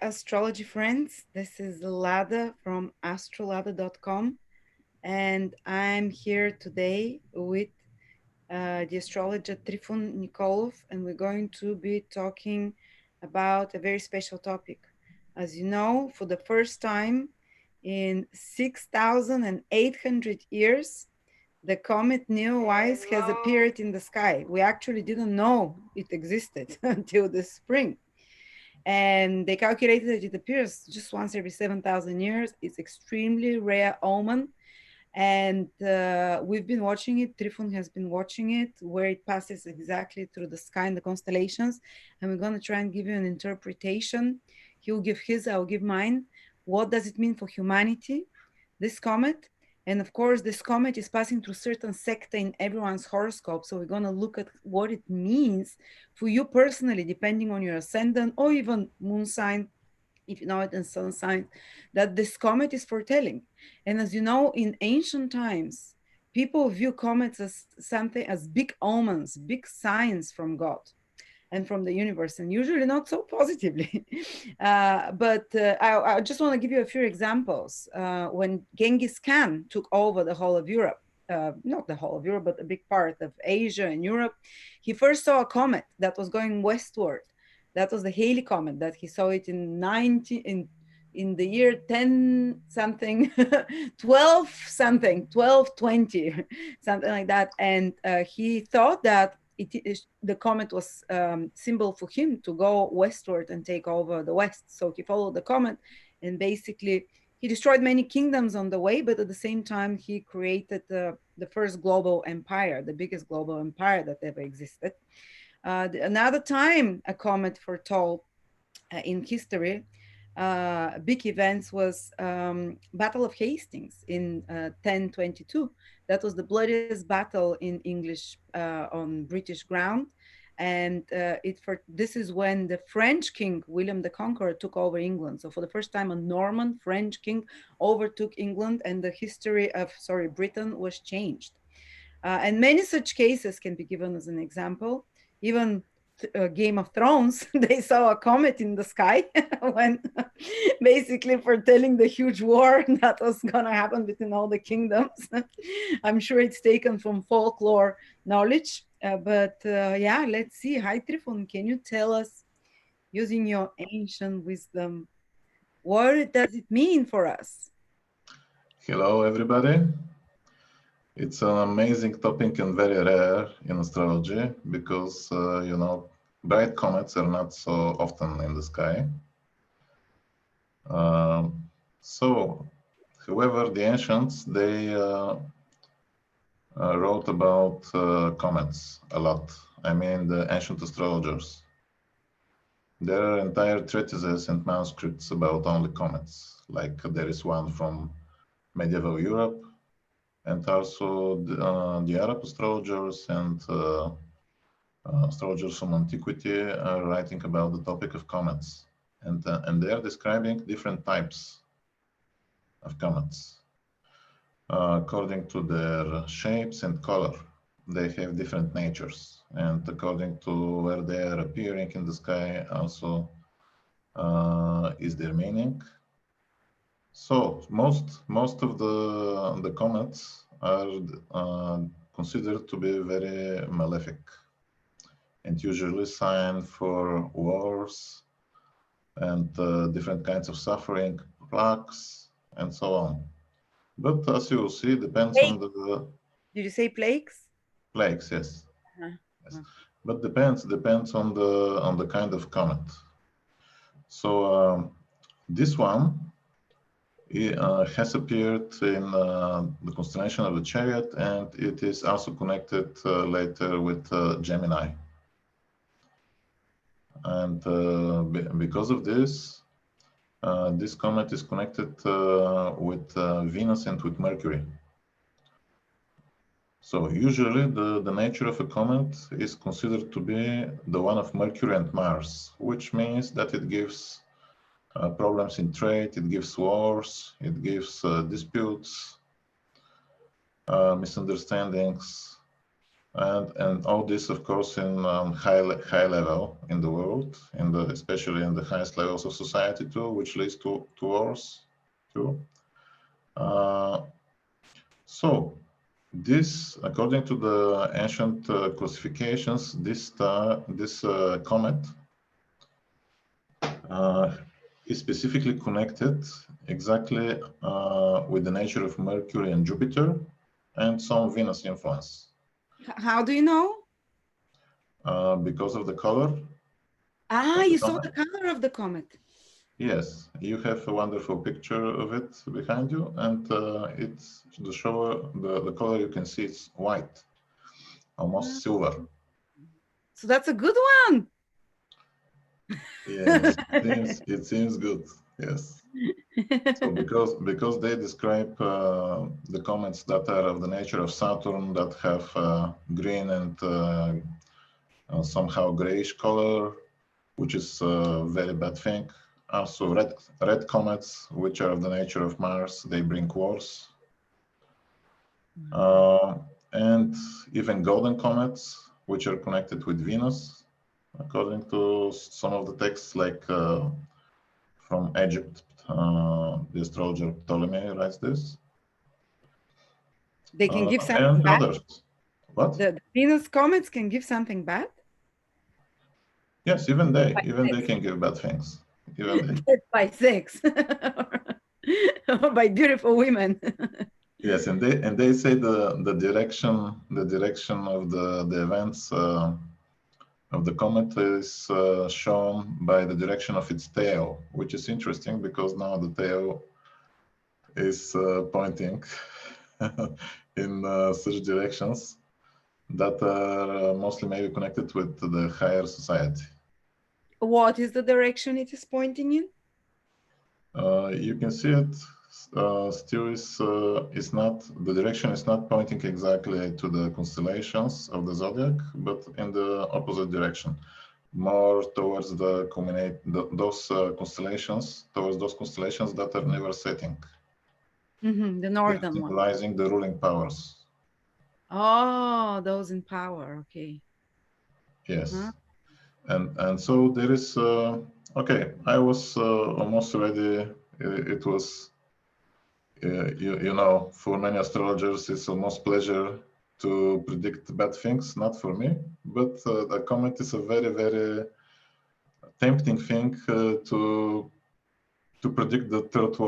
astrology friends. This is Lada from astrolada.com, and I'm here today with the astrologer Trifon Nikolov, and we're going to be talking about a very special topic. As you know, for the first time in 6,800 years, the comet NEOWISE has appeared in the sky. We actually didn't know it existed until this spring. And they calculated that it appears just once every 7,000 years. It's extremely rare omen. And we've been watching it. Trifon has been watching it, where it passes exactly through the sky and the constellations. And we're going to try and give you an interpretation. He'll give his, I'll give mine. What does it mean for humanity, this comet? And of course, this comet is passing through certain sector in everyone's horoscope. So we're going to look at what it means for you personally, depending on your ascendant or even moon sign, if you know it, and sun sign, that this comet is foretelling. And as you know, in ancient times, people view comets as something, as big omens, big signs from God and from the universe, and usually not so positively. I just want to give you a few examples. When Genghis Khan took over the whole of Europe, not the whole of Europe, but a big part of Asia and Europe, he first saw a comet that was going westward. That was the Halley comet that he saw it in the year 10 something 12 something 1220 something like that. And he thought that the comet was symbol for him to go westward and take over the west. So he followed the comet, and basically he destroyed many kingdoms on the way, but at the same time he created the first global empire, the biggest global empire that ever existed. Another time a comet foretold in history big events was Battle of Hastings in 1022. That was the bloodiest battle in English on British ground. And this is when the French king, William the Conqueror, took over England. So for the first time, a Norman French king overtook England, and the history of, Britain was changed. And many such cases can be given as an example. Even Game of Thrones, they saw a comet in the sky when basically foretelling the huge war that was going to happen between all the kingdoms. I'm sure it's taken from folklore knowledge, but yeah, let's see. Hi, Trifon, can you tell us, using your ancient wisdom, what does it mean for us? Hello, everybody. It's an amazing topic and very rare in astrology because, bright comets are not so often in the sky. However, the ancients, they wrote about comets a lot. I mean, the ancient astrologers. There are entire treatises and manuscripts about only comets. Like there is one from medieval Europe, and also the Arab astrologers and astrologers from antiquity are writing about the topic of comets, and they are describing different types of comets according to their shapes and color. They have different natures, and according to where they are appearing in the sky, also is their meaning. So most of the comets are considered to be very malefic and usually sign for wars and different kinds of suffering, plagues, and so on. But as you will see, depends on the. Did you say plagues? Plagues, yes. Yes. But depends on the kind of comet. So this one has appeared in the constellation of the Chariot, and it is also connected later with Gemini. And because of this, this comet is connected with Venus and with Mercury. So usually the nature of a comet is considered to be the one of Mercury and Mars, which means that it gives problems in trade, it gives wars, it gives disputes, misunderstandings, And all this, of course, in high level in the world, especially in the highest levels of society too, which leads to wars too. So this, according to the ancient classifications, this comet is specifically connected exactly with the nature of Mercury and Jupiter and some Venus influence. How do you know? Because of the color. Ah, you saw the color of the comet. Yes, you have a wonderful picture of it behind you, and it's the color you can see it's white, almost silver. So that's a good one. Yes, it seems good. Yes. So because they describe the comets that are of the nature of Saturn that have green and somehow grayish color, which is a very bad thing. Also red comets, which are of the nature of Mars, they bring wars. And even golden comets, which are connected with Venus, according to some of the texts, like from Egypt, the astrologer Ptolemy writes this. They can give something and bad? Others. What? The Venus comets can give something bad? Yes, even they can give bad things. Even they. By sex. By beautiful women. Yes, and they say the direction of the events of the comet is shown by the direction of its tail, which is interesting because now the tail is pointing in such directions that are mostly maybe connected with the higher society. What is the direction it is pointing in? You can see it still is not, the direction is not pointing exactly to the constellations of the zodiac, but in the opposite direction, more towards the those constellations that are never setting. The northern one. Symbolizing the ruling powers. Oh, those in power. Okay. Yes. And so there is okay, I was almost ready. It was you know, for many astrologers it's almost pleasure to predict bad things. Not for me, but the comet is a very tempting thing to predict the third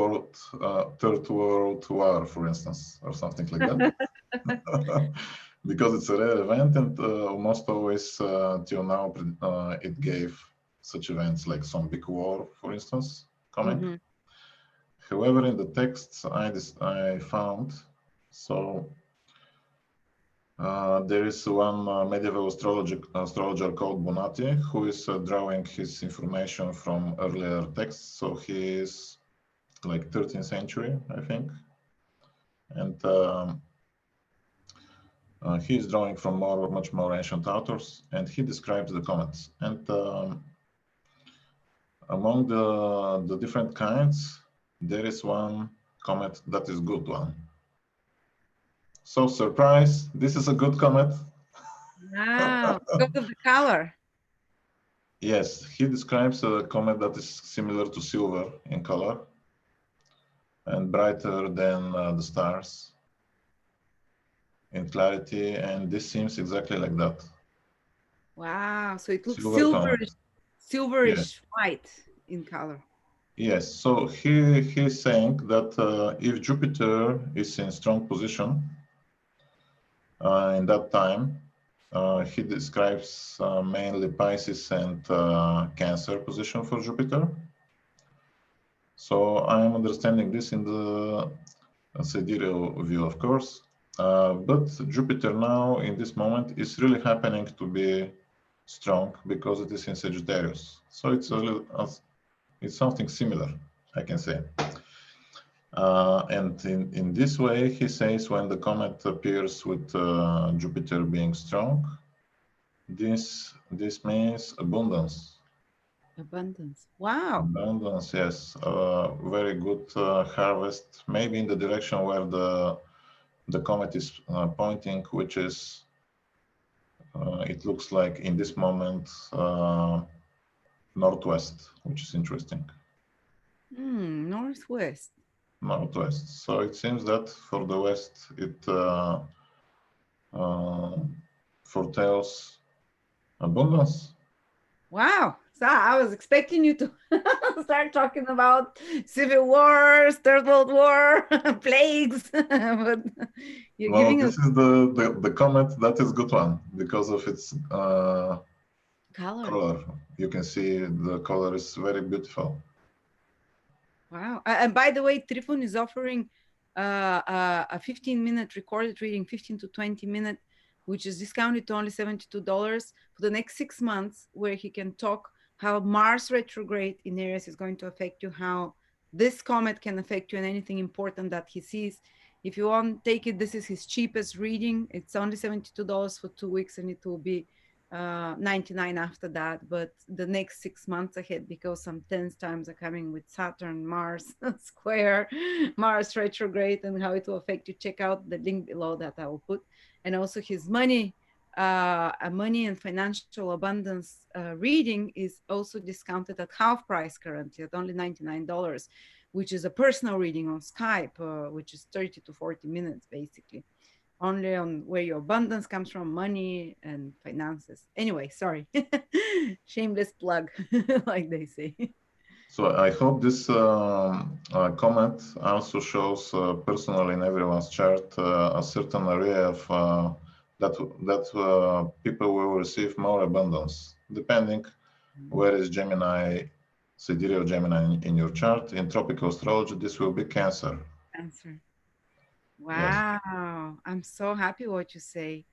world war, for instance, or something like that. Because it's a rare event, and almost always till now it gave such events like some big war, for instance, coming. However, in the texts I found, so there is one medieval astrologer called Bonatti who is drawing his information from earlier texts. So he is like 13th century, I think, and he is drawing from much more ancient authors, and he describes the comets. And among the different kinds, there is one comet that is good one. So surprise, this is a good comet. Wow, because of the color. Yes, he describes a comet that is similar to silver in color and brighter than the stars in clarity, and this seems exactly like that. Wow, so it looks Silver silverish yes. white in color. Yes, so he's saying that if Jupiter is in strong position in that time, he describes mainly Pisces and Cancer position for Jupiter. So I am understanding this in the sidereal view, of course. But Jupiter now, in this moment, is really happening to be strong because it is in Sagittarius. So it's it's something similar, I can say. And in this way, he says when the comet appears with Jupiter being strong, this means abundance. Abundance. Wow. Abundance, yes. Very good harvest, maybe in the direction where the comet is pointing, which is It looks like in this moment northwest, which is interesting. Northwest. Northwest. So it seems that for the west, it foretells abundance. Wow. So I was expecting you to start talking about civil wars, Third World War, plagues, but you're Well, giving this us is the comet that is good one because of its color. color. You can see the color is very beautiful. Wow. And by the way, Trifon is offering a 15-minute recorded reading, 15 to 20-minute, which is discounted to only $72 for the next 6 months, where he can talk how Mars retrograde in Aries is going to affect you, how this comet can affect you, and anything important that he sees. If you want to take it, this is his cheapest reading. It's only $72 for 2 weeks, and it will be 99 after that. But the next 6 months ahead, because some tense times are coming with Saturn, Mars square, Mars retrograde, and how it will affect you, check out the link below that I will put. And also his money and financial abundance reading is also discounted at half price currently at only $99, which is a personal reading on Skype, which is 30 to 40 minutes basically, only on where your abundance comes from, money and finances. Anyway, sorry. Shameless plug, like they say. So I hope this comment also shows personally in everyone's chart a certain area of that people will receive more abundance, depending where is Gemini, sidereal Gemini in your chart. In tropical astrology, this will be Cancer. Answer. Yes. Wow. I'm so happy what you say.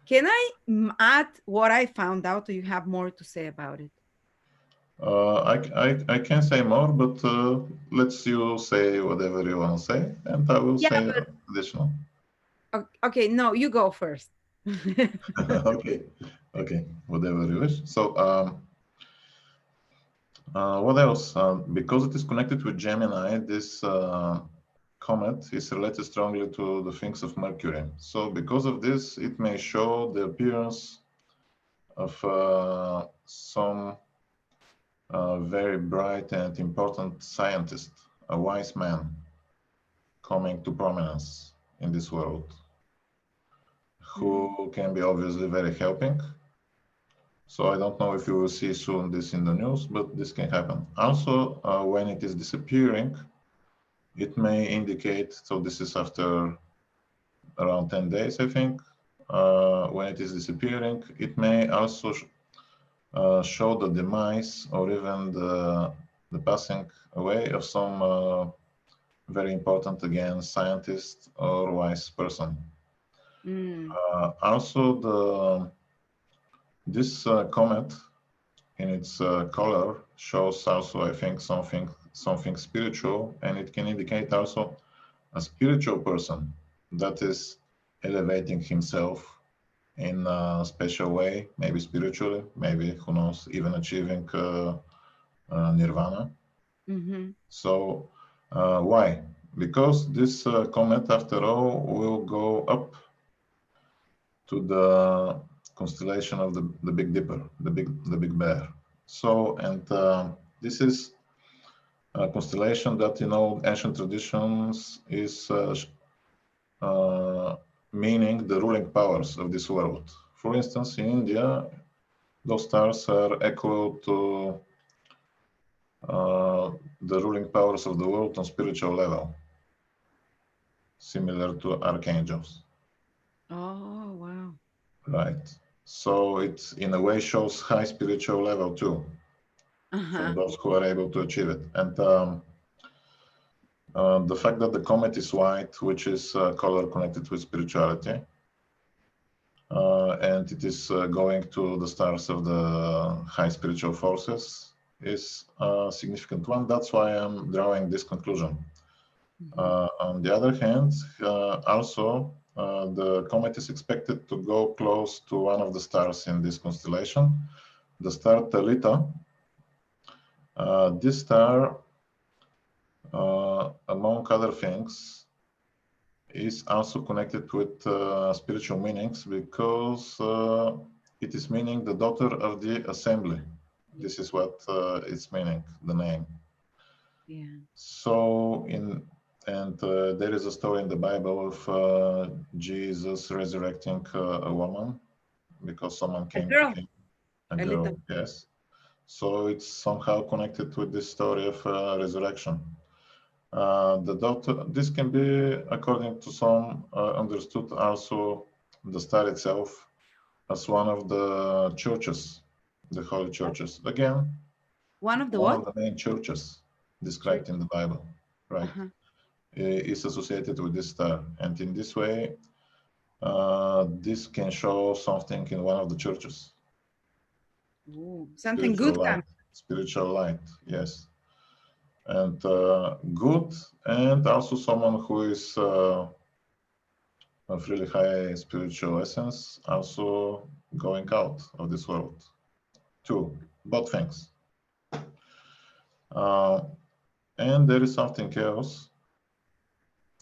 Can I add what I found out, or you have more to say about it? I can say more, but let's you say whatever you want to say, and I will Yeah, say additional. okay, no, you go first. Okay, okay, whatever you wish. So, what else? Because it is connected with Gemini, this comet is related strongly to the things of Mercury. So, because of this, it may show the appearance of some very bright and important scientist, a wise man coming to prominence in this world, who can be obviously very helping. So I don't know if you will see soon this in the news, but this can happen. Also, when it is disappearing, it may indicate, so this is after around 10 days, I think, when it is disappearing, it may also show the demise or even the passing away of some very important, again, scientist or wise person. Also, this comet in its color shows also, I think, something spiritual, and it can indicate also a spiritual person that is elevating himself in a special way, maybe spiritually, maybe, who knows, even achieving nirvana. So why? Because this comet, after all, will go up to the constellation of the Big Dipper, the Big Bear. So, and this is a constellation that, you know, ancient traditions is meaning the ruling powers of this world. For instance, in India, those stars are equal to the ruling powers of the world on spiritual level, similar to archangels. Oh, wow. Right. So it, in a way, shows high spiritual level too, for those who are able to achieve it. And the fact that the comet is white, which is color connected with spirituality, and it is going to the stars of the high spiritual forces, is a significant one. That's why I'm drawing this conclusion. On the other hand, also, the comet is expected to go close to one of the stars in this constellation, the star Telita. This star, among other things, is also connected with spiritual meanings, because it is meaning the daughter of the assembly. This is what it's meaning, the name. Yeah. So there is a story in the Bible of Jesus resurrecting a woman because someone came to him, a girl, little. yes. So it's somehow connected with this story of resurrection. The daughter, this can be, according to some, understood also the star itself as one of the churches, the holy churches. Again, One of the one what? of the main churches described Church. in the Bible, right, is associated with this star. And in this way, this can show something in one of the churches. Ooh, something good comes. Spiritual light, yes. And good, and also someone who is of really high spiritual essence, also going out of this world. Two, both things. And there is something else.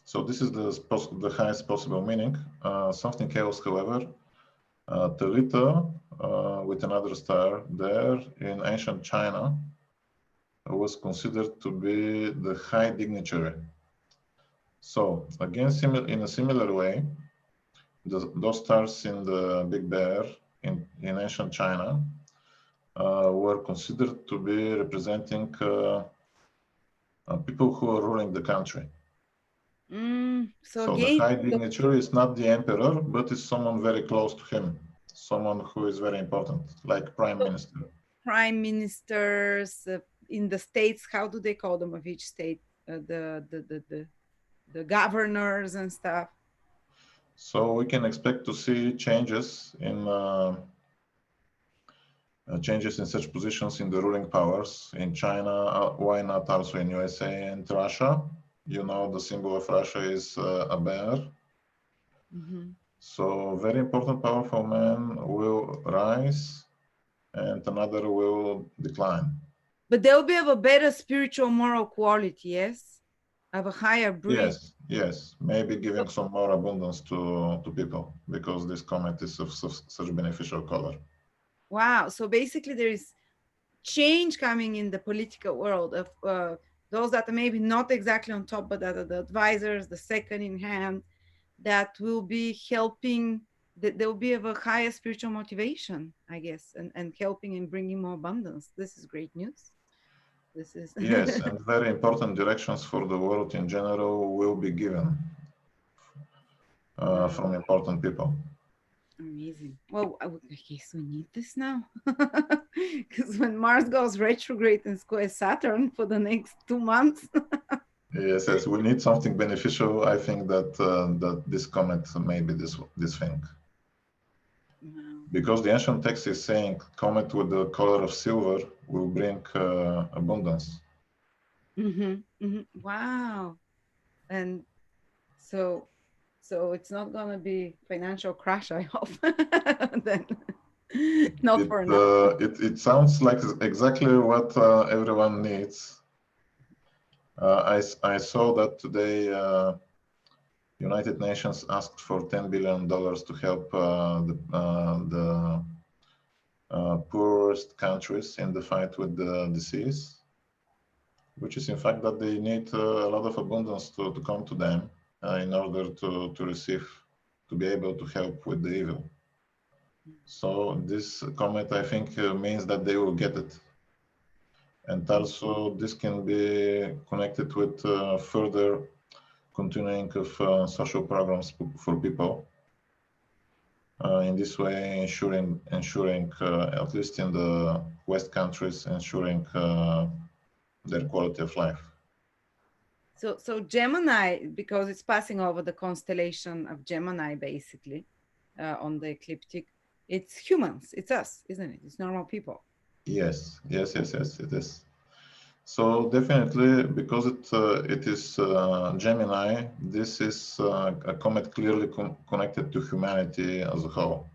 So this is the highest possible meaning. Something else, however, Telita with another star there in ancient China was considered to be the high dignitary. So again, in a similar way, those stars in the Big Bear in ancient China were considered to be representing people who are ruling the country. So the high dignitary is not the emperor, but is someone very close to him, someone who is very important, like prime minister. Prime ministers in the states, how do they call them of each state? The governors and stuff. So we can expect to see changes in such positions in the ruling powers in China. Why not also in USA and Russia? You know, the symbol of Russia is a bear. So very important, powerful man will rise and another will decline. But they'll be of a better spiritual moral quality, yes? Of a higher breed. Yes. Maybe giving some more abundance to people because this comet is of such beneficial color. Wow. So basically there is change coming in the political world of those that are maybe not exactly on top, but that are the advisors, the second in hand, that will be helping, that they will be of a higher spiritual motivation, I guess, and helping and bringing more abundance. This is great news. This is yes, and very important directions for the world in general will be given from important people. Amazing. Well, I guess we need this now, because when Mars goes retrograde and square Saturn for the next 2 months. Yes, we need something beneficial. I think that that this comet may be this thing. Wow. Because the ancient text is saying comet with the color of silver will bring abundance. Wow. And so it's not going to be financial crash, I hope. Then not for now. It sounds like exactly what everyone needs. I saw that today United Nations asked for $10 billion to help the poorest countries in the fight with the disease, which is in fact that they need a lot of abundance to come to them in order to receive, to be able to help with the evil. So this comet, I think, means that they will get it. And also this can be connected with further continuing of social programs for people. In this way, ensuring at least in the West countries, ensuring their quality of life. So Gemini, because it's passing over the constellation of Gemini, basically, on the ecliptic, it's humans, it's us, isn't it? It's normal people. Yes, it is. So definitely, because it is Gemini, this is a comet clearly connected to humanity as a whole.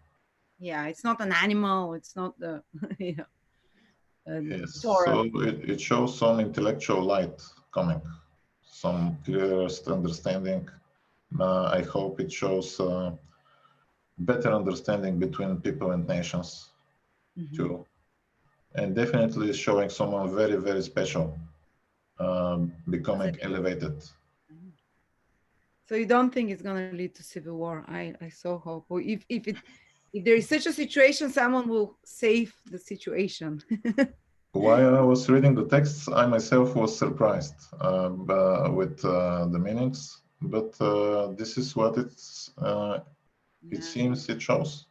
Yeah, it's not an animal. It's not the yes, Taurus. so it shows some intellectual light coming, some clearest understanding. I hope it shows better understanding between people and nations too. And definitely showing someone very, very special, becoming elevated. So you don't think it's going to lead to civil war? I so hope. Or if there is such a situation, someone will save the situation. While I was reading the texts, I myself was surprised with the meanings, but this is what it seems it shows.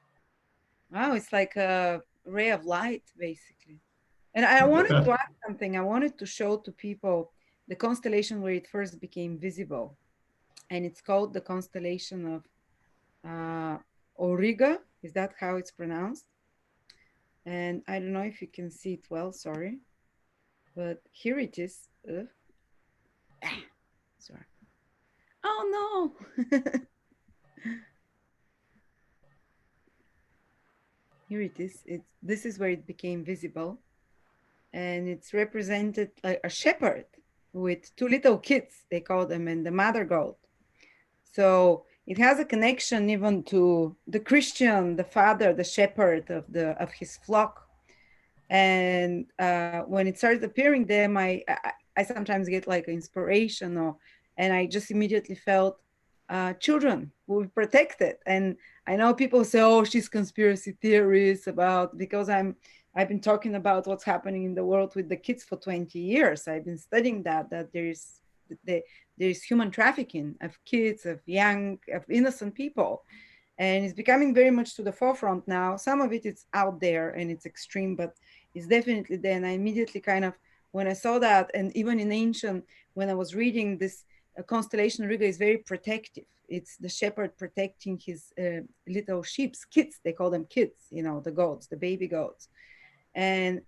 Wow, it's like a ray of light, basically. And I wanted to add something. I wanted to show to people the constellation where it first became visible. And it's called the constellation of Auriga. Is that how it's pronounced? And I don't know if you can see it well, sorry. But here it is. Sorry. Oh no. Here it is. This is where it became visible. And it's represented like a shepherd with two little kids, they call them, and the mother goat. So it has a connection even to the Christian, the father, the shepherd of his flock. And when it started appearing there, I sometimes get like inspiration, and I just immediately felt children will be protected. And I know people say, "Oh, she's conspiracy theories about," because I've been talking about what's happening in the world with the kids for 20 years. I've been studying that there is human trafficking of kids, of innocent people, and it's becoming very much to the forefront now. Some of it is out there and it's extreme, but it's definitely there. And I immediately kind of, when I saw that, and even in ancient, when I was reading this constellation, Riga is very protective. It's the shepherd protecting his little sheep's kids. They call them kids, the goats, the baby goats. And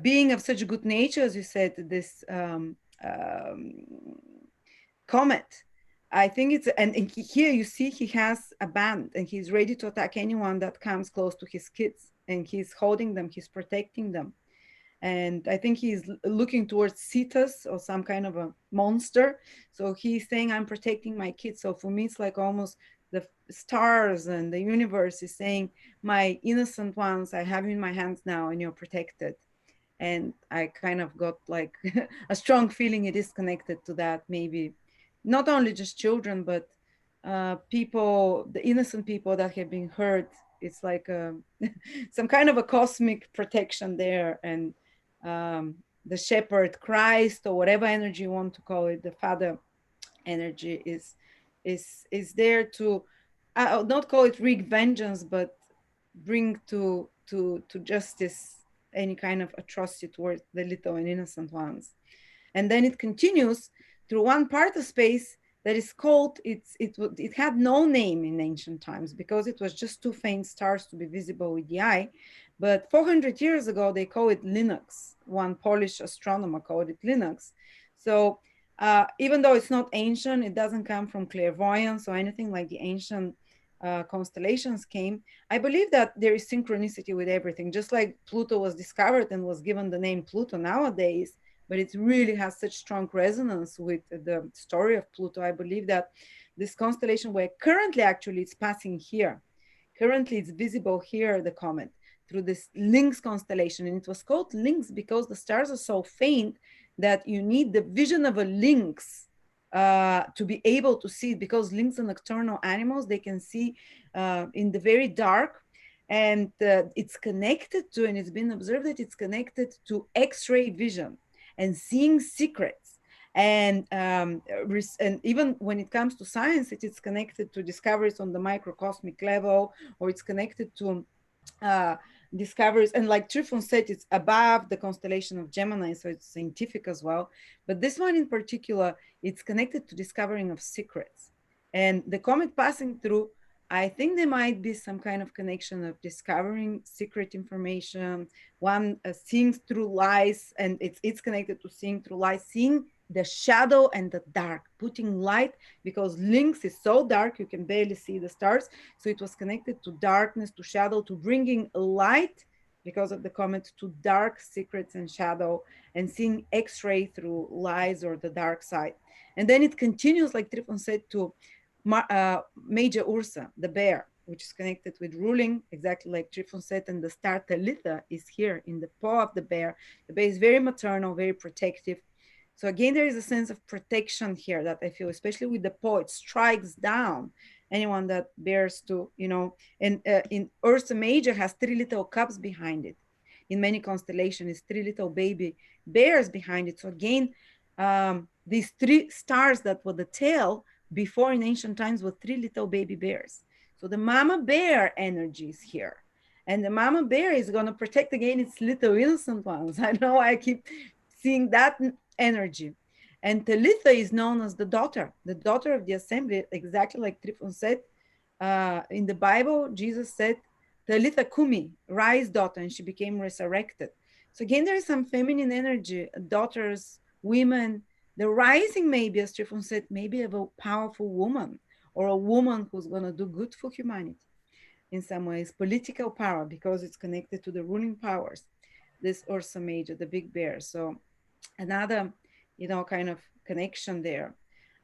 being of such good nature, as you said, this Comet, I think it's, and here you see he has a band and he's ready to attack anyone that comes close to his kids, and he's holding them, he's protecting them. And I think he's looking towards Cetus or some kind of a monster. So he's saying, I'm protecting my kids. So for me, it's like almost the stars and the universe is saying, my innocent ones, I have you in my hands now and you're protected. And I kind of got like a strong feeling it is connected to that, maybe not only just children, but people, the innocent people that have been hurt. It's like some kind of a cosmic protection there. And the shepherd, Christ, or whatever energy you want to call it, the Father energy is there to, I'll not call it wreak vengeance, but bring to justice any kind of atrocity towards the little and innocent ones. And then it continues through one part of space that is called, it had no name in ancient times because it was just two faint stars to be visible with the eye. But 400 years ago, they call it Linux. One Polish astronomer called it Linux. So even though it's not ancient, it doesn't come from clairvoyance or anything like the ancient constellations came. I believe that there is synchronicity with everything, just like Pluto was discovered and was given the name Pluto nowadays, but it really has such strong resonance with the story of Pluto. I believe that this constellation, where currently actually it's passing here, currently it's visible here, the comet, through this Lynx constellation. And it was called Lynx because the stars are so faint that you need the vision of a lynx to be able to see it, because lynx are nocturnal animals. They can see in the very dark. And it's connected to, and it's been observed that it's connected to X-ray vision and seeing secrets. And even when it comes to science, it is connected to discoveries on the microcosmic level, or it's connected to discoveries. And like Trifon said, it's above the constellation of Gemini, so it's scientific as well. But this one in particular, it's connected to discovering of secrets. And the comet passing through, I think there might be some kind of connection of discovering secret information, one seeing through lies, and it's connected to seeing through lies, seeing the shadow and the dark, putting light, because Lynx is so dark you can barely see the stars. So it was connected to darkness, to shadow, to bringing light because of the comet to dark secrets and shadow, and seeing X-ray through lies or the dark side. And then it continues, like Trifon said, to Major Ursa, the bear. which is connected with ruling, exactly like Trifon said, and the star Talitha is here in the paw of the bear. The bear is very maternal, very protective. So again, there is a sense of protection here that I feel, especially with the paw. It strikes down anyone that bears to, and in Ursa Major has three little cubs behind it. In many constellations, three little baby bears behind it. So again, these three stars that were the tail before in ancient times were three little baby bears. So the mama bear energy is here. And the mama bear is going to protect again its little innocent ones. I know I keep seeing that energy. And Talitha is known as the daughter of the assembly, exactly like Trifon said. In the Bible, Jesus said, Talitha Kumi, rise daughter, and she became resurrected. So again, there is some feminine energy, daughters, women, the rising maybe, as Trifon said, maybe of a powerful woman or a woman who's going to do good for humanity in some ways, political power, because it's connected to the ruling powers, this Ursa Major, the big bear. So another, kind of connection there.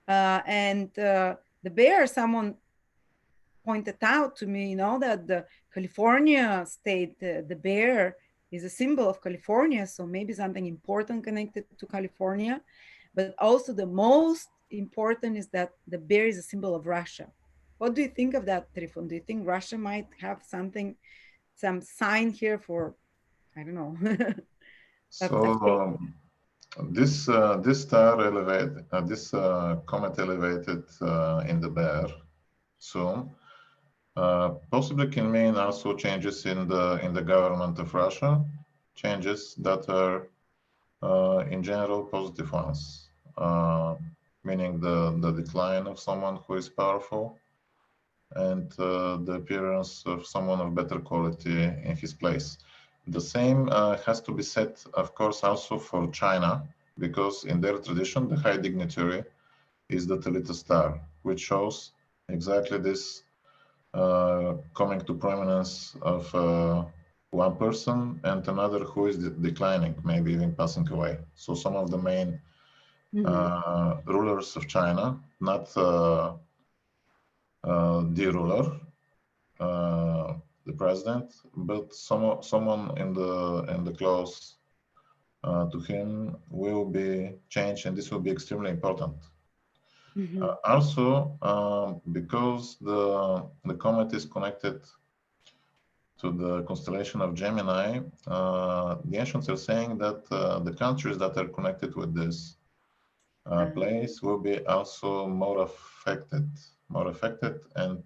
The bear, someone pointed out to me, that the California state, the bear is a symbol of California. So maybe something important connected to California. But also the most important is that the bear is a symbol of Russia. What do you think of that, Trifon? Do you think Russia might have some sign here for, I don't know. So this star elevated, this comet elevated in the bear soon, possibly can mean also changes in the government of Russia, changes that are in general positive ones, meaning the decline of someone who is powerful and the appearance of someone of better quality in his place. The same has to be said, of course, also for China, because in their tradition, the high dignitary is the Talitha star, which shows exactly this coming to prominence of one person and another who is declining, maybe even passing away. So some of the main rulers of China, not the ruler, the president, but someone in the close to him will be changed, and this will be extremely important. Also, because the comet is connected to the constellation of Gemini, the ancients are saying that the countries that are connected with this place will be also more affected, and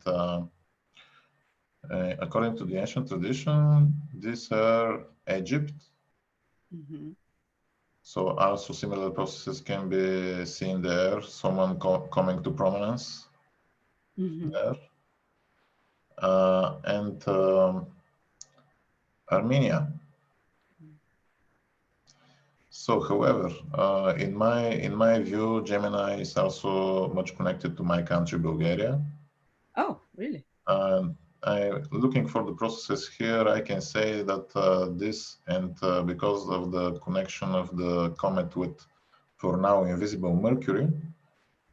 according to the ancient tradition, these are Egypt. So also similar processes can be seen there, someone coming to prominence there. And Armenia. So, however, in my view, Gemini is also much connected to my country, Bulgaria. Oh, really? Looking for the processes here, I can say that this, and because of the connection of the comet with, for now, invisible Mercury,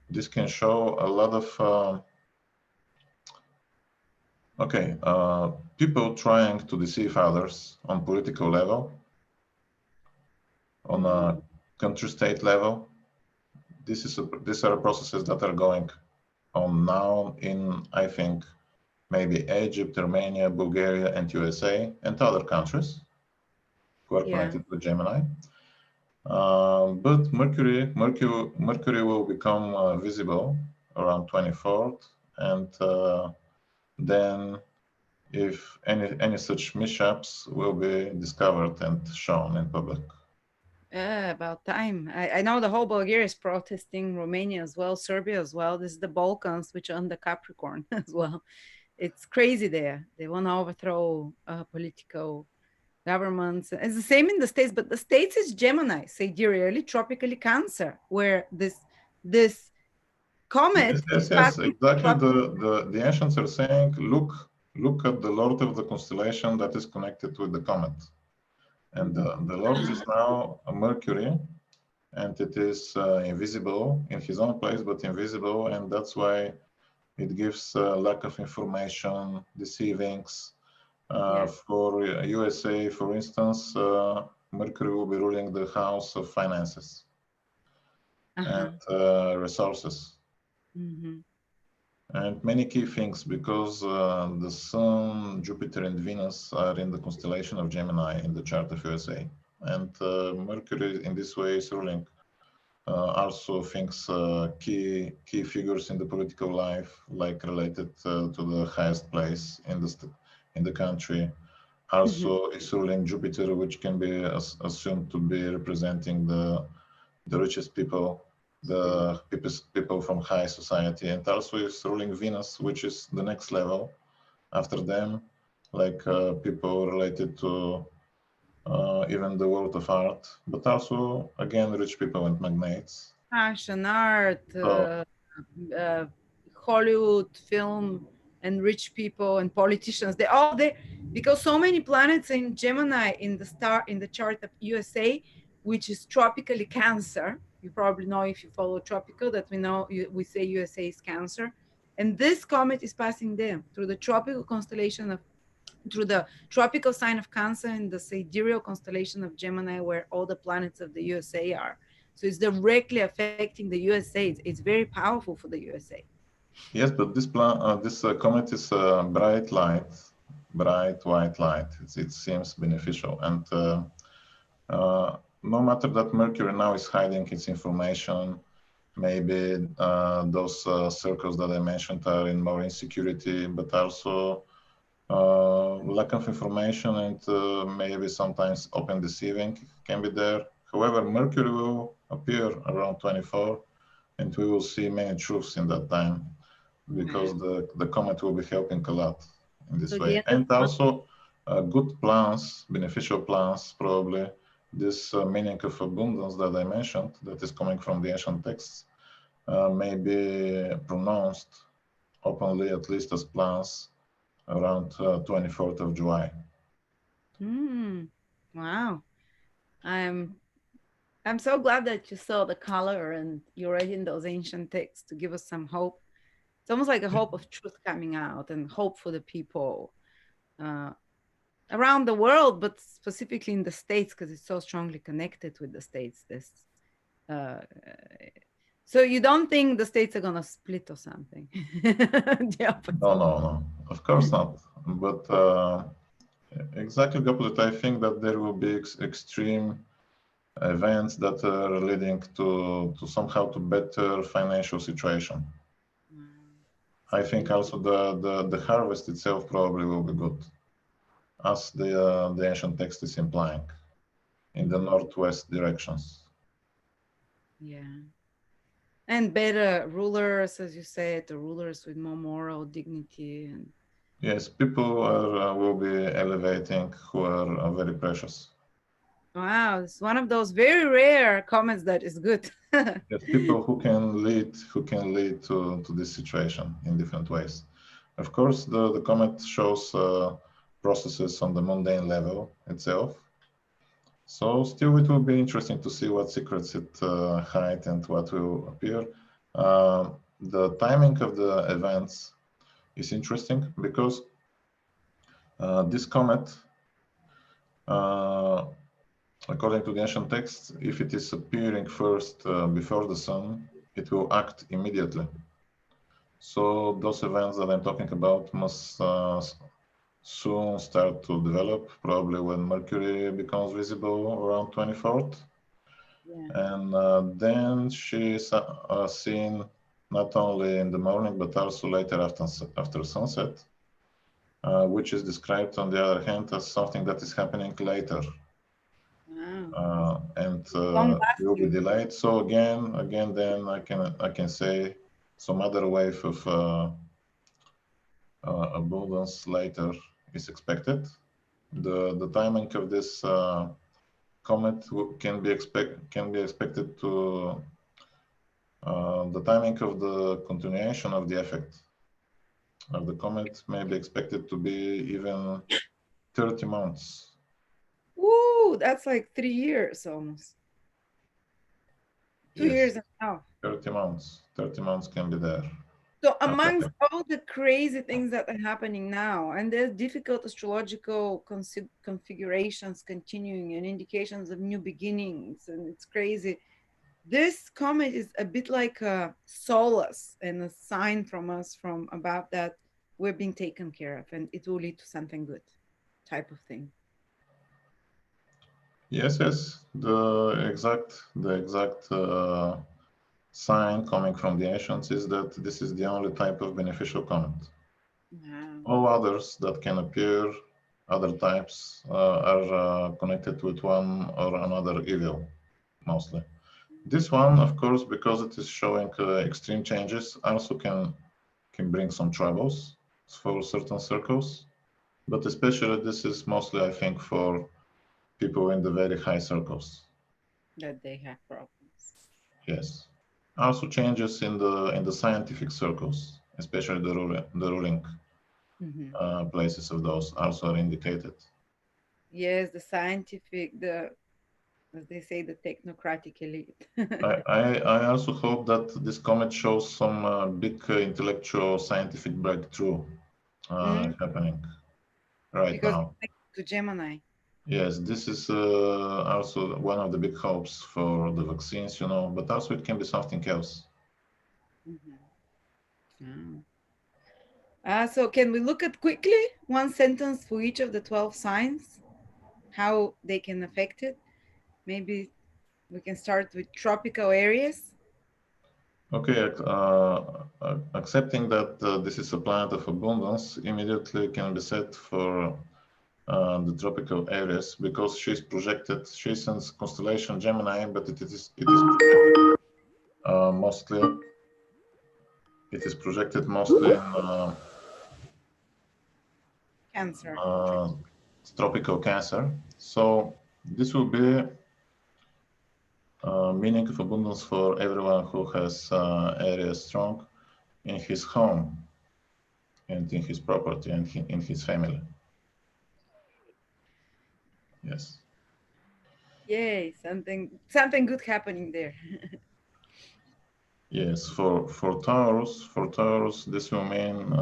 this can show a lot of people trying to deceive others on political level, on a country state level. These are processes that are going on now in, I think, maybe Egypt, Armenia, Bulgaria, and USA, and other countries who are connected with Gemini. But Mercury will become visible around 24th, and then if any such mishaps will be discovered and shown in public. About time. I know the whole Bulgaria is protesting, Romania as well, Serbia as well. This is the Balkans, which are under Capricorn as well. It's crazy there. They want to overthrow political governments. It's the same in the States, but the States is Gemini, sidereally, tropically Cancer, where this comet yes, exactly. The ancients are saying, look at the Lord of the constellation that is connected with the comet. And the Lord is now a Mercury, and it is invisible in his own place, but invisible, and that's why It gives lack of information, deceivings. Yeah. For USA, for instance, Mercury will be ruling the house of finances Uh-huh. and resources. Mm-hmm. And many key things, because the Sun, Jupiter, and Venus are in the constellation of Gemini in the chart of USA. And Mercury in this way is ruling also things, key figures in the political life, like related to the highest place in the country. Mm-hmm. Also is ruling Jupiter, which can be assumed to be representing the richest people, the people from high society, and also is ruling Venus, which is the next level after them, like people related to even the world of art, but also again rich people and magnates. Fashion, art, So uh, Hollywood, film, and rich people and politicians. They're all there because so many planets in Gemini in the chart of USA, which is tropically Cancer. You probably know if you follow tropical that we know we say USA is Cancer, and this comet is passing there through the tropical constellation of through the tropical sign of Cancer and the sidereal constellation of Gemini, where all the planets of the USA are. So it's directly affecting the USA. It's very powerful for the USA. yes, but this comet is bright light, bright white light. It seems beneficial, and no matter that Mercury now is hiding its information, maybe those circles that I mentioned are in more insecurity, but also lack of information and maybe sometimes open deceiving can be there. However, Mercury will appear around 24, and we will see many truths in that time, because the comet will be helping a lot in this So the way. end of And the month. also good plans, beneficial plans, probably this meaning of abundance that I mentioned, that is coming from the ancient texts, may be pronounced openly, at least as plans, around 24th of July. Wow. I'm I'm so glad that you saw the color and you're reading those ancient texts to give us some hope. It's almost like a hope of truth coming out and hope for the people uh, around the world, but specifically in the States because it's so strongly connected with the States. This, uh, so you don't think the States are gonna split or something? The No, opposite. no, no, of course not. But exactly the opposite. I think that there will be extreme events that are leading to somehow to better financial situation. I think also the harvest itself probably will be good, as the ancient text is implying, in the northwest directions. Yeah. And better rulers, as you said, the rulers with more moral dignity and Yes, people will be elevating who are very precious. wow, it's one of those very rare comments that is good. Yes, people who can lead to this situation in different ways. Of course, the comet shows processes on the mundane level itself. So still, it will be interesting to see what secrets it hide and what will appear. The timing of the events is interesting because this comet, uh, according to the ancient texts, if it is appearing first before the sun, it will act immediately. So those events that I'm talking about must soon start to develop, probably when Mercury becomes visible around 24th. Yeah. And then she is seen not only in the morning, but also later after sunset, which is described on the other hand as something that is happening later. Wow. And Long will be lasting. delayed. So again, then I can say some other wave of abundance later is expected. The timing of this comet can be expected to the timing of the continuation of the effect of the comet may be expected to be even 30 months. Ooh, that's like 3 years almost. 2 years Yes, and a half. 30 months. 30 months can be there. So amongst all the crazy things that are happening now, and there's difficult astrological configurations continuing and indications of new beginnings, and it's crazy. This comet is a bit like a solace and a sign from us from about that we're being taken care of and it will lead to something good type of thing. Yes, yes. The exact sign coming from the ancients is that this is the only type of beneficial comet. Wow. All others that can appear, other types, are connected with one or another evil, mostly. This one, of course, because it is showing extreme changes, also can bring some troubles for certain circles. But especially this is mostly, I think, for people in the very high circles. That they have problems. Yes. Also changes in the scientific circles, especially the ruling places of those also are indicated. Yes, the scientific, as they say, the technocratic elite. I also hope that this comet shows some big intellectual scientific breakthrough happening right Because now. to Gemini. Yes, this is also one of the big hopes for the vaccines, but also it can be something else. So can we look at quickly one sentence for each of the 12 signs, how they can affect it? Maybe we can start with tropical areas. Okay, accepting that this is a planet of abundance immediately can be set for the tropical areas because she's in constellation Gemini, but it is projected mostly. It is projected mostly in Cancer. tropical Cancer. So this will be meaning of abundance for everyone who has areas strong in his home and in his property and in his family. Yes. Yay, something good happening there. Yes, for Taurus, this will mean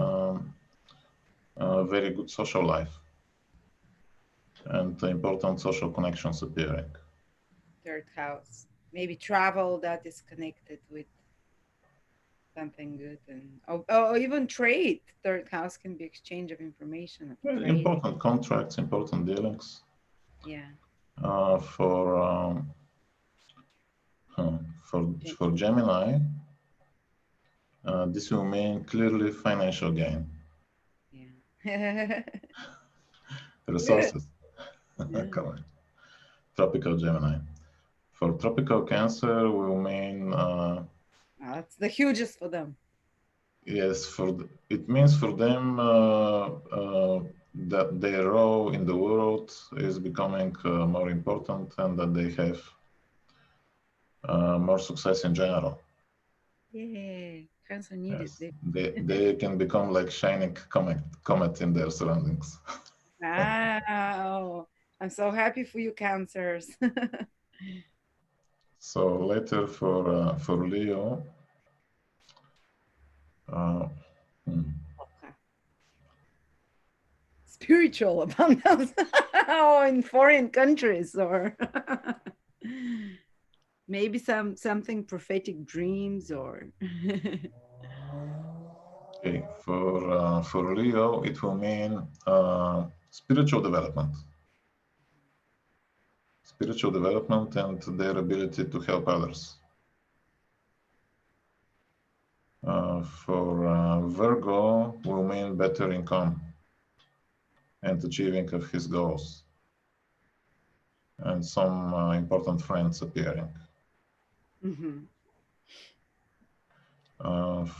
a very good social life and important social connections appearing. Third house. Maybe travel that is connected with something good, and or even trade. Third house can be exchange of information, of trade. Important contracts, important dealings. Yeah. For for Gemini, this will mean clearly financial gain. Yeah. Resources. Yeah. Correct. Tropical Gemini. For tropical Cancer will mean That's the hugest for them. yes, it means for them that their role in the world is becoming more important and that they have more success in general. Yeah, Cancer needed Yes, it. they can become like shining comet in their surroundings. Wow, I'm so happy for you, Cancers. So later for Leo, uh, Okay. Spiritual abundance, or in foreign countries, or maybe something prophetic dreams, or okay, for Leo, it will mean spiritual development. Spiritual development and their ability to help others. For Virgo, will mean better income and achieving of his goals, and some important friends appearing.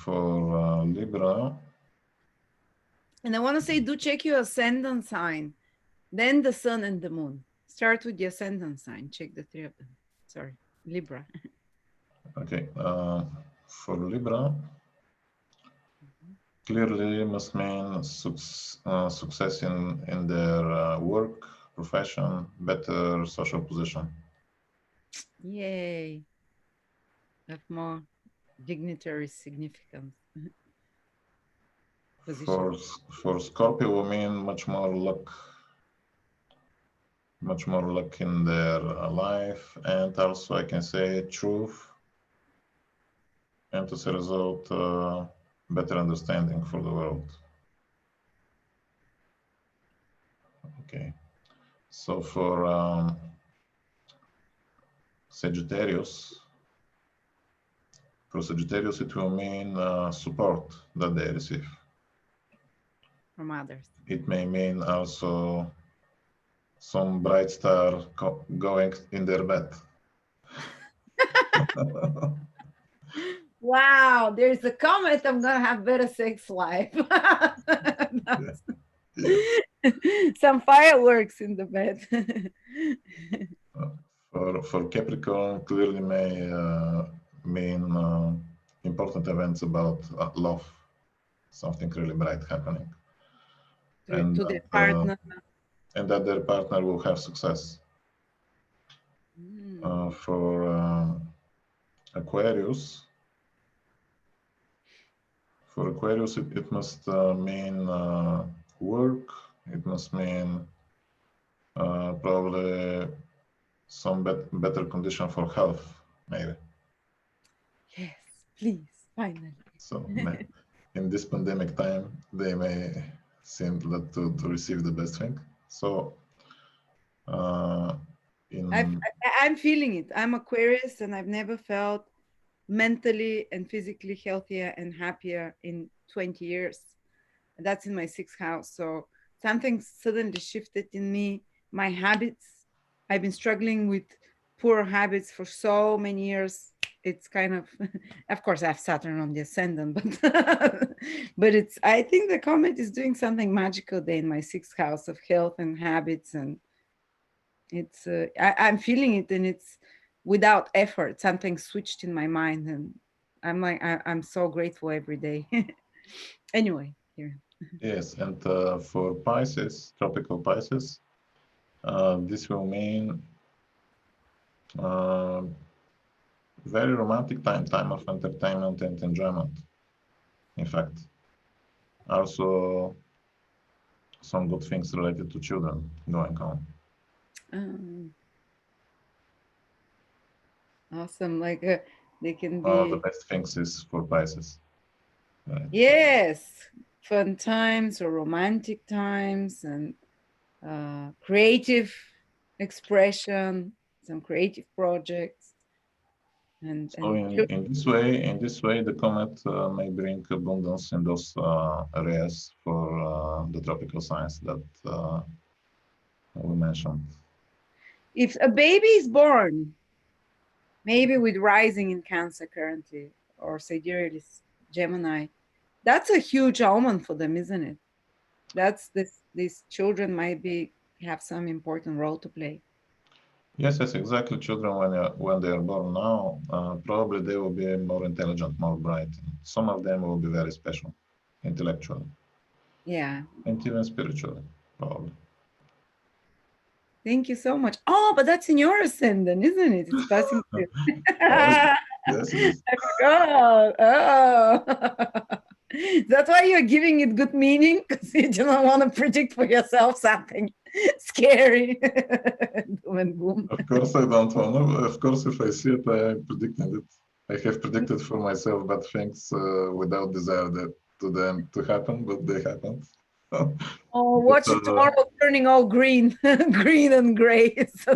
For Libra, and I want to say, do check your ascendant sign, then the sun and the moon. Start with the ascendant sign. Check the three of them. Sorry, Libra. okay, for Libra, clearly must mean success in their work, profession, better social position. Yay. Have more dignitary significance. position. For Scorpio, we mean much more luck in their life, and also I can say truth, and as a result, better understanding for the world. Okay, so for Sagittarius, it will mean support that they receive from others. It may mean also some bright star going in their bed. Wow, there's a comet. I'm gonna have better sex life. Some fireworks in the bed. For Capricorn, clearly may mean important events about love, something really bright happening, to their partner, and that their partner will have success. For Aquarius, it must mean work. It must mean probably some better condition for health, maybe. Yes, please, finally. So in this pandemic time, they may seem to receive the best thing. So I'm feeling it. I'm Aquarius, and I've never felt mentally and physically healthier and happier in 20 years. That's in my 6th house. So something suddenly shifted in me. My habits, I've been struggling with poor habits for so many years. It's kind of course I have Saturn on the ascendant, but I think the comet is doing something magical there in my 6th house of health and habits, and it's I'm feeling it, and it's without effort. Something switched in my mind, and I'm like I'm so grateful every day. Anyway, here. Yes, and for Pisces, tropical Pisces, this will mean very romantic time of entertainment and enjoyment. In fact, also some good things related to children going on. Awesome. Like they can be. The best things is for Pisces. Right. Yes, fun times or romantic times, and creative expression, some creative projects. And so in this way, the comet may bring abundance in those areas for the tropical signs that we mentioned. If a baby is born, maybe with rising in Cancer currently, or Sagittarius, Gemini, that's a huge omen for them, isn't it? That's these children might have some important role to play. Yes, exactly. Children, when they are born now, probably they will be more intelligent, more bright. Some of them will be very special, intellectually. Yeah. And even spiritually, probably. Thank you so much. Oh, but that's in your ascendant, isn't it? It's passing through. Yes, it is. I forgot. Oh. That's why you're giving it good meaning, because you don't want to predict for yourself something scary. Boom. Of course, I don't want to. Of course, if I see it, I am predicting it. I have predicted for myself bad things without desire to them to happen, but they happened. Oh, watch it tomorrow turning all green, green and gray. Yes.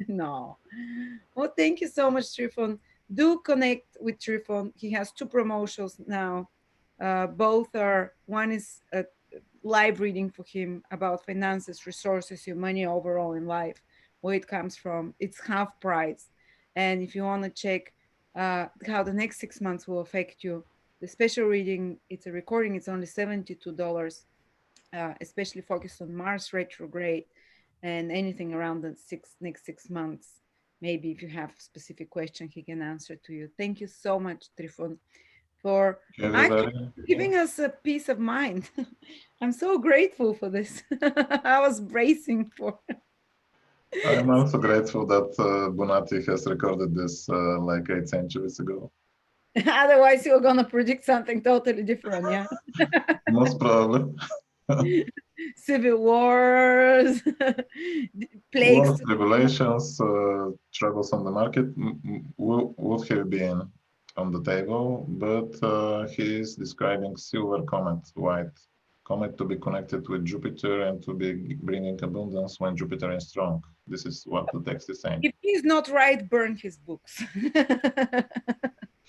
No. Well, thank you so much, Trifon. Do connect with Trifon. He has 2 promotions now. Both are, one is a live reading for him about finances, resources, your money overall in life, where it comes from. It's half price. And if you want to check how the next 6 months will affect you, the special reading, it's a recording, it's only $72, especially focused on Mars retrograde and anything around the next 6 months. Maybe if you have specific question, he can answer to you. Thank you so much, Trifon, for giving us a peace of mind. I'm so grateful for this. I was bracing for. I'm also grateful that Bonatti has recorded this like 8 centuries ago. Otherwise, you're gonna predict something totally different. Yeah. Most probably. Civil wars, plagues. Wars, tribulations, troubles on the market would have been on the table, but he is describing silver comet, white comet to be connected with Jupiter and to be bringing abundance when Jupiter is strong. This is what the text is saying. If he's not right, burn his books.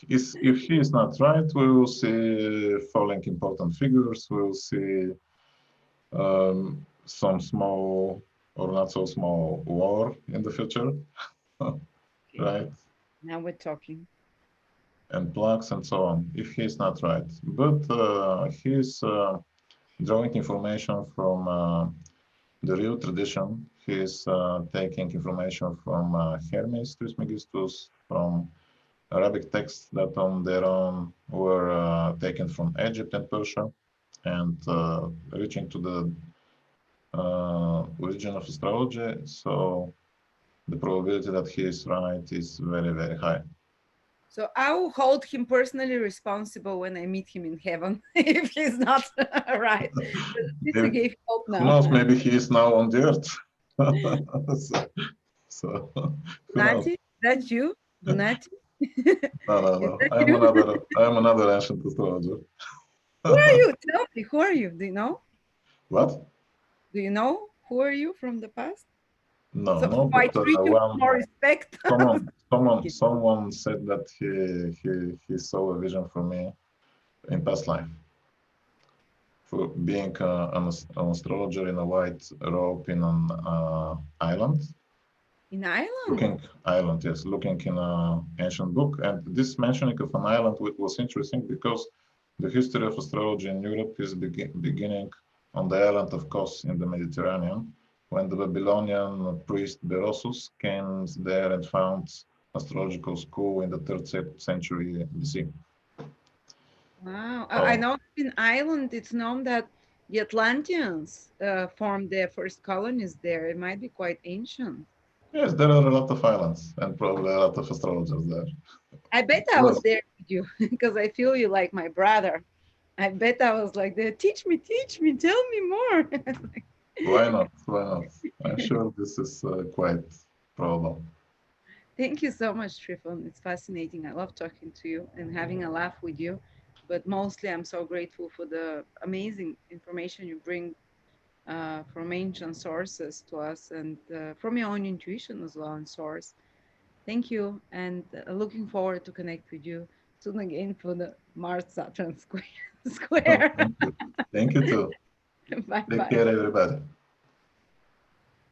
If he is not right, we will see falling important figures. We will see some small or not so small war in the future, right? Now we're talking. And plugs and so on, if he's not right. But he's drawing information from the real tradition. He's taking information from Hermes Trismegistus, from Arabic texts that on their own were taken from Egypt and Persia, and reaching to the origin of astrology. So the probability that he is right is very, very high. So I will hold him personally responsible when I meet him in heaven if he's not right. This gave hope now. Who knows, maybe he is now on the earth. so Donati, that's you? Donati? No. I am another ancient astrologer. Who are you? Tell me, who are you? Do you know? What? Do you know who are you from the past? No, so no, I treat you with more respect. Someone said that he saw a vision for me in past life, for being an astrologer in a white robe in an island. In Ireland? Looking in an ancient book. And this mentioning of an island was interesting because the history of astrology in Europe is beginning on the island of Kos in the Mediterranean, when the Babylonian priest Berosus came there and found astrological school in the 3rd century BC. Wow. I know in Ireland it's known that the Atlanteans formed their first colonies there. It might be quite ancient. Yes, there are a lot of islands and probably a lot of astrologers there. I bet I was there with you because I feel you like my brother. I bet I was like, teach me, tell me more. Why not? I'm sure this is quite probable. Thank you so much, Trifon. It's fascinating. I love talking to you and having a laugh with you. But mostly, I'm so grateful for the amazing information you bring from ancient sources to us and from your own intuition as well and source. Thank you. And looking forward to connect with you soon again for the Mars-Saturn square. Thank you too. Bye. Take care, everybody.